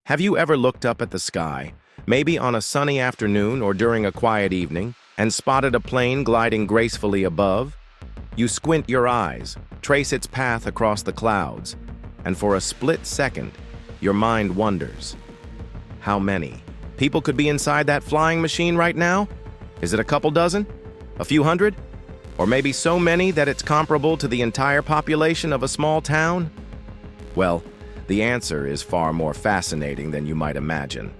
Have you ever looked up at the sky, maybe on a sunny afternoon or during a quiet evening, and spotted a plane gliding gracefully above? You squint your eyes, trace its path across the clouds, and for a split second, your mind wonders. How many people could be inside that flying machine right now? Is it a couple dozen? A few hundred? Or maybe so many that it's comparable to the entire population of a small town? Well, the answer is far more fascinating than you might imagine.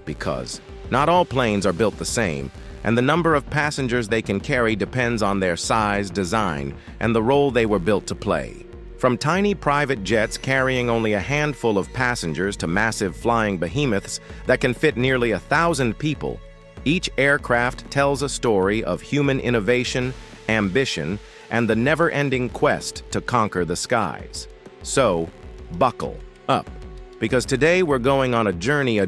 Because not all planes are built the same, and the number of passengers they can carry depends on their size, design, and the role they were built to play. From tiny private jets carrying only a handful of passengers to massive flying behemoths that can fit nearly 1,000 people, each aircraft tells a story of human innovation, ambition, and the never-ending quest to conquer the skies. So, buckle up, because today we're going on a journey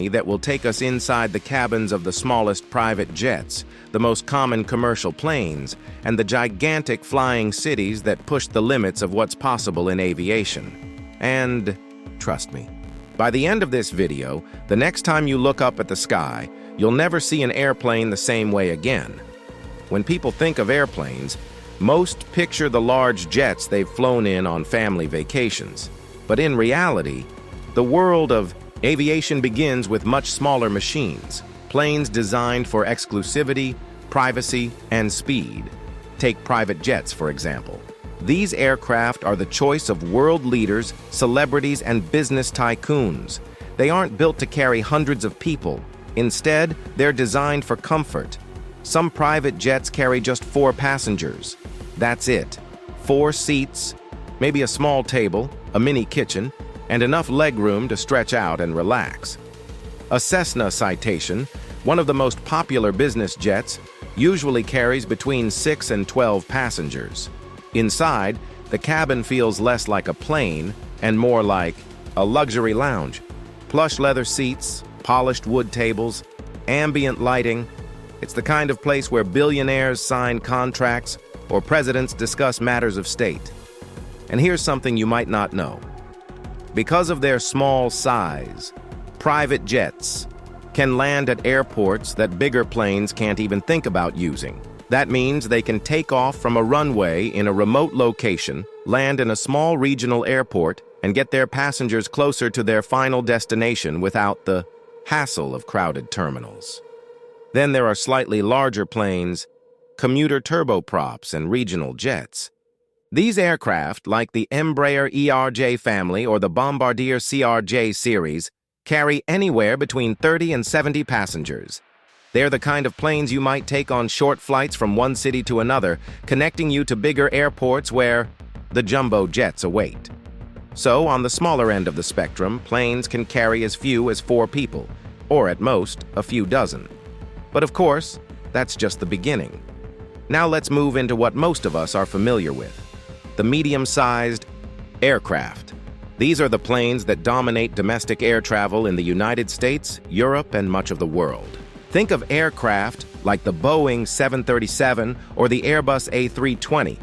that will take us inside the cabins of the smallest private jets, the most common commercial planes, and the gigantic flying cities that push the limits of what's possible in aviation. And trust me, by the end of this video, the next time you look up at the sky, you'll never see an airplane the same way again. When people think of airplanes, most picture the large jets they've flown in on family vacations. But in reality, the world of aviation begins with much smaller machines, planes designed for exclusivity, privacy, and speed. Take private jets, for example. These aircraft are the choice of world leaders, celebrities, and business tycoons. They aren't built to carry hundreds of people. Instead, they're designed for comfort. Some private jets carry just 4 passengers. That's it. 4 seats, maybe a small table, a mini kitchen, and enough legroom to stretch out and relax. A Cessna Citation, one of the most popular business jets, usually carries between 6 and 12 passengers. Inside, the cabin feels less like a plane and more like a luxury lounge. Plush leather seats, polished wood tables, ambient lighting. It's the kind of place where billionaires sign contracts or presidents discuss matters of state. And here's something you might not know. Because of their small size, private jets can land at airports that bigger planes can't even think about using. That means they can take off from a runway in a remote location, land in a small regional airport, and get their passengers closer to their final destination without the hassle of crowded terminals. Then there are slightly larger planes, commuter turboprops, and regional jets. These aircraft, like the Embraer ERJ family or the Bombardier CRJ series, carry anywhere between 30 and 70 passengers. They're the kind of planes you might take on short flights from one city to another, connecting you to bigger airports where the jumbo jets await. So, on the smaller end of the spectrum, planes can carry as few as 4 people, or at most, a few dozen. But of course, that's just the beginning. Now let's move into what most of us are familiar with. The medium-sized aircraft. These are the planes that dominate domestic air travel in the United States, Europe, and much of the world. Think of aircraft like the Boeing 737 or the Airbus A380.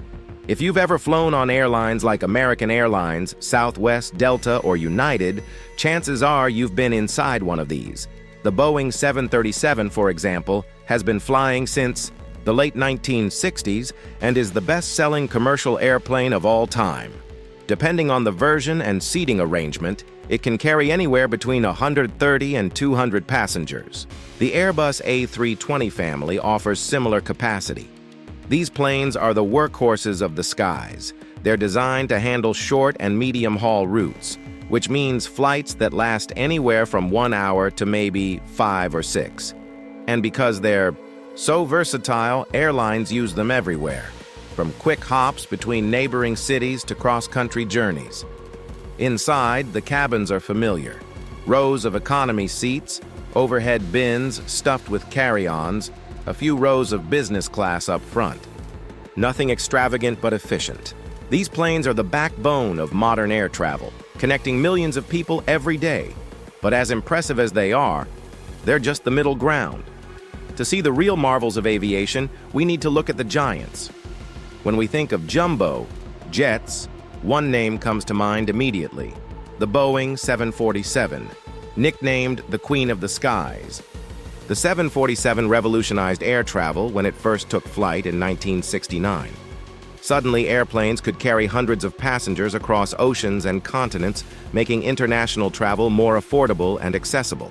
If you've ever flown on airlines like American Airlines, Southwest, Delta, or United, chances are you've been inside one of these. The Boeing 737, for example, has been flying since the late 1960s and is the best-selling commercial airplane of all time. Depending on the version and seating arrangement, it can carry anywhere between 130 and 200 passengers. The Airbus A380 family offers similar capacity. These planes are the workhorses of the skies. They're designed to handle short and medium-haul routes, which means flights that last anywhere from 1 hour to maybe 5 or 6. And because they're so versatile, airlines use them everywhere, from quick hops between neighboring cities to cross-country journeys. Inside, the cabins are familiar. Rows of economy seats, overhead bins stuffed with carry-ons, a few rows of business class up front. Nothing extravagant but efficient. These planes are the backbone of modern air travel, connecting millions of people every day. But as impressive as they are, they're just the middle ground. To see the real marvels of aviation, we need to look at the giants. When we think of jumbo jets, one name comes to mind immediately: the Boeing 747. nicknamed the Queen of the Skies. The 747 revolutionized air travel when it first took flight in 1969. Suddenly, airplanes could carry hundreds of passengers across oceans and continents, making international travel more affordable and accessible.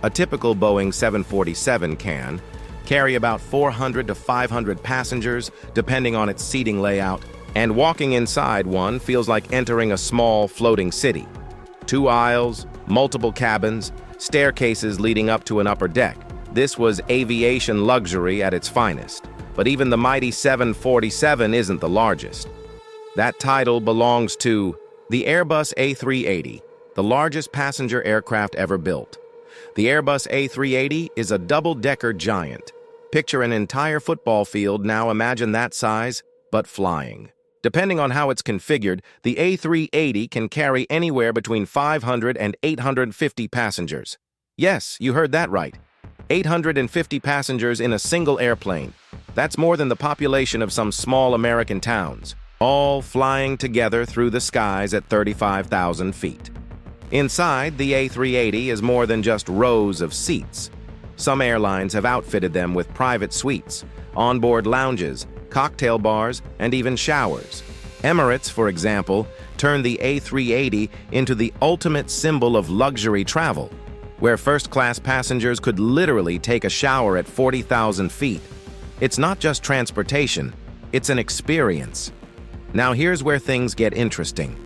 A typical Boeing 747 can carry about 400 to 500 passengers, depending on its seating layout, and walking inside one feels like entering a small, floating city. 2 aisles, multiple cabins, staircases leading up to an upper deck. This was aviation luxury at its finest. But even the mighty 747 isn't the largest. That title belongs to the Airbus A380, the largest passenger aircraft ever built. The Airbus A380 is a double-decker giant. Picture an entire football field, now imagine that size, but flying. Depending on how it's configured, the A380 can carry anywhere between 500 and 850 passengers. Yes, you heard that right. 850 passengers in a single airplane. That's more than the population of some small American towns, all flying together through the skies at 35,000 feet. Inside, the A380 is more than just rows of seats. Some airlines have outfitted them with private suites, onboard lounges, cocktail bars, and even showers. Emirates, for example, turned the A380 into the ultimate symbol of luxury travel, where first-class passengers could literally take a shower at 40,000 feet. It's not just transportation, it's an experience. Now here's where things get interesting.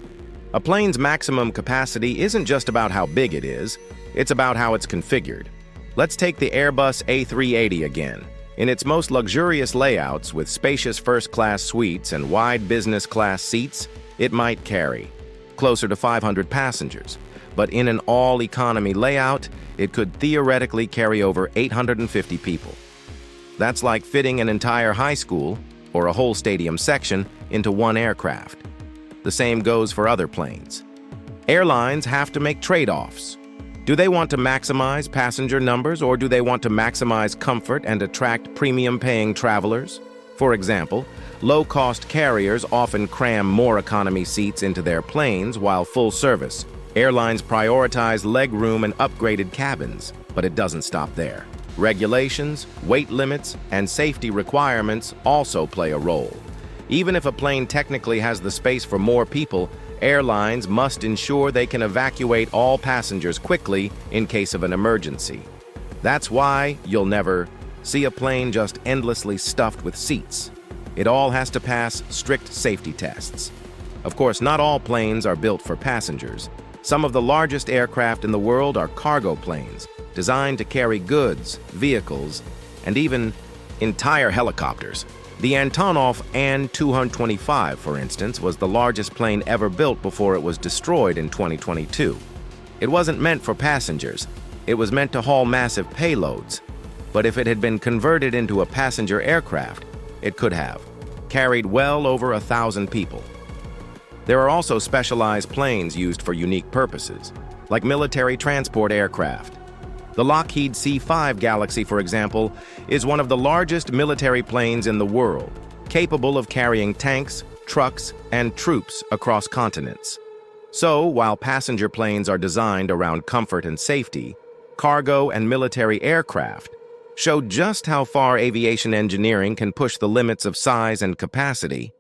A plane's maximum capacity isn't just about how big it is, it's about how it's configured. Let's take the Airbus A380 again. In its most luxurious layouts, with spacious first-class suites and wide business-class seats, it might carry closer to 500 passengers. But in an all-economy layout, it could theoretically carry over 850 people. That's like fitting an entire high school, or a whole stadium section, into one aircraft. The same goes for other planes. Airlines have to make trade-offs. Do they want to maximize passenger numbers, or do they want to maximize comfort and attract premium-paying travelers? For example, low-cost carriers often cram more economy seats into their planes while full service. Airlines prioritize legroom and upgraded cabins, but it doesn't stop there. Regulations, weight limits, and safety requirements also play a role. Even if a plane technically has the space for more people, airlines must ensure they can evacuate all passengers quickly in case of an emergency. That's why you'll never see a plane just endlessly stuffed with seats. It all has to pass strict safety tests. Of course, not all planes are built for passengers. Some of the largest aircraft in the world are cargo planes, designed to carry goods, vehicles, and even entire helicopters. The Antonov An-225, for instance, was the largest plane ever built before it was destroyed in 2022. It wasn't meant for passengers. It was meant to haul massive payloads. But if it had been converted into a passenger aircraft, it could have carried well over 1,000 people. There are also specialized planes used for unique purposes, like military transport aircraft. The Lockheed C-5 Galaxy, for example, is one of the largest military planes in the world, capable of carrying tanks, trucks, and troops across continents. So, while passenger planes are designed around comfort and safety, cargo and military aircraft show just how far aviation engineering can push the limits of size and capacity.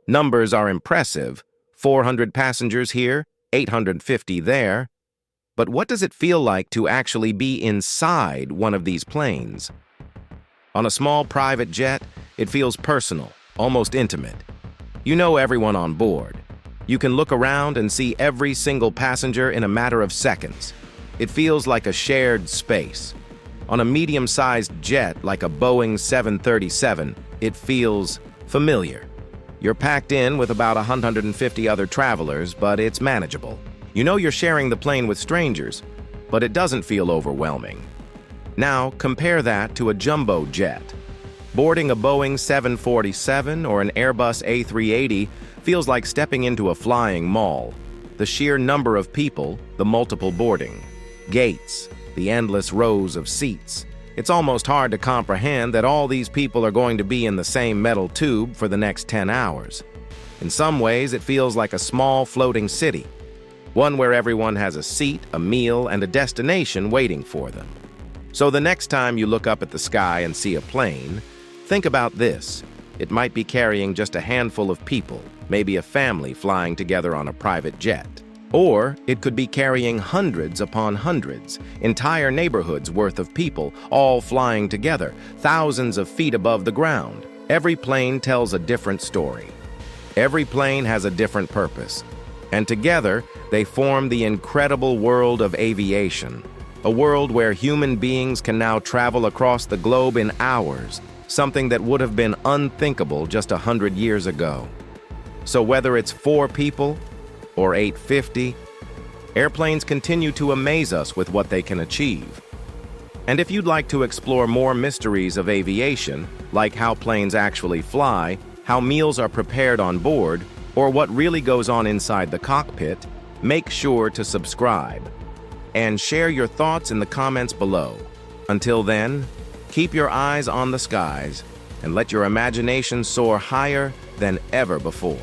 Numbers are impressive: 400 passengers here, 850 there. But what does it feel like to actually be inside one of these planes? On a small private jet, it feels personal, almost intimate. You know everyone on board. You can look around and see every single passenger in a matter of seconds. It feels like a shared space. On a medium-sized jet like a Boeing 737, it feels familiar. You're packed in with about 150 other travelers, but it's manageable. You know you're sharing the plane with strangers, but it doesn't feel overwhelming. Now, compare that to a jumbo jet. Boarding a Boeing 747 or an Airbus A380 feels like stepping into a flying mall. The sheer number of people, the multiple boarding gates, the endless rows of seats. It's almost hard to comprehend that all these people are going to be in the same metal tube for the next 10 hours. In some ways, it feels like a small floating city. One where everyone has a seat, a meal, and a destination waiting for them. So the next time you look up at the sky and see a plane, think about this. It might be carrying just a handful of people, maybe a family flying together on a private jet. Or it could be carrying hundreds upon hundreds, entire neighborhoods worth of people, all flying together, thousands of feet above the ground. Every plane tells a different story. Every plane has a different purpose. And together, they form the incredible world of aviation, a world where human beings can now travel across the globe in hours, something that would have been unthinkable just 100 years ago. So whether it's 4 people or 850, airplanes continue to amaze us with what they can achieve. And if you'd like to explore more mysteries of aviation, like how planes actually fly, how meals are prepared on board, or what really goes on inside the cockpit, make sure to subscribe and share your thoughts in the comments below. Until then, keep your eyes on the skies and let your imagination soar higher than ever before.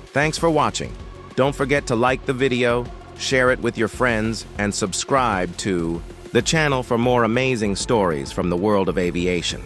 Thanks for watching. Don't forget to like the video, share it with your friends, and subscribe to the channel for more amazing stories from the world of aviation.